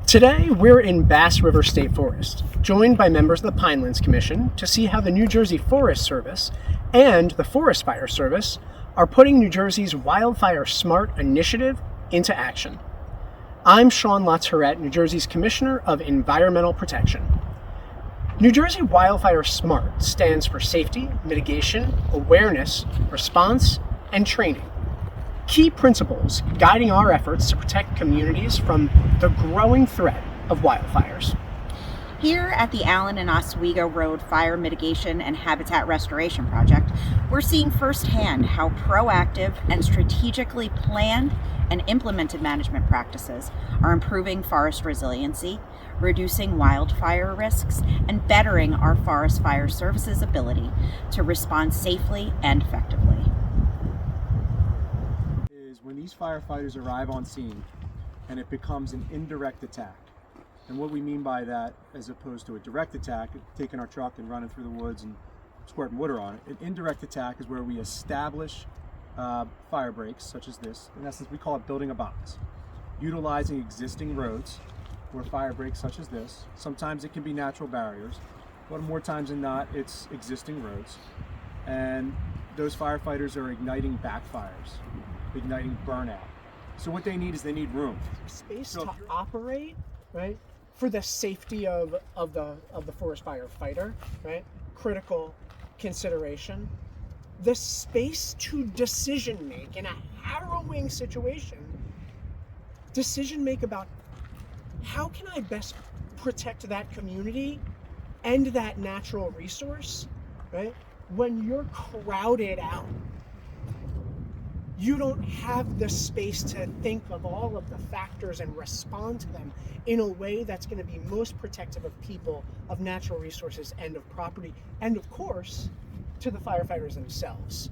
Today, we're in Bass River State Forest, joined by members of the Pinelands Commission to see how the New Jersey Forest Service and the Forest Fire Service are putting New Jersey's Wildfire Smart initiative into action. I'm Sean Latz-Hurrett, New Jersey's Commissioner of Environmental Protection. New Jersey Wildfire Smart stands for safety, mitigation, awareness, response, and training. Key principles guiding our efforts to protect communities from the growing threat of wildfires. Here at the Allen and Oswego Road Fire Mitigation and Habitat Restoration Project, we're seeing firsthand how proactive and strategically planned and implemented management practices are improving forest resiliency, reducing wildfire risks, and bettering our Forest Fire Service's ability to respond safely and effectively. When these firefighters arrive on scene and it becomes an indirect attack. And what we mean by that, as opposed to a direct attack, taking our truck and running through the woods and squirting water on it, an indirect attack is where we establish fire breaks such as this. In essence, we call it building a box, utilizing existing roads or fire breaks such as this. Sometimes it can be natural barriers, but more times than not, it's existing roads. And those firefighters are igniting backfires, igniting burnout. So what they need is they need room. Space to operate, right? For the safety of the forest firefighter, right? Critical consideration. The space to decision make in a harrowing situation. Decision make about how can I best protect that community and that natural resource, right? When you're crowded out, you don't have the space to think of all of the factors and respond to them in a way that's going to be most protective of people, of natural resources, and of property, and of course, to the firefighters themselves.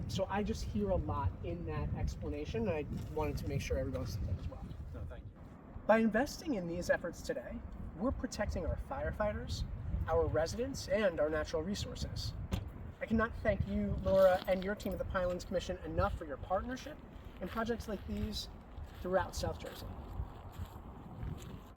So I just hear a lot in that explanation, and I wanted to make sure everyone said that as well. No, thank you. By investing in these efforts today, we're protecting our firefighters, our residents, and our natural resources. I cannot thank you, Laura, and your team at the Pinelands Commission enough for your partnership in projects like these throughout South Jersey.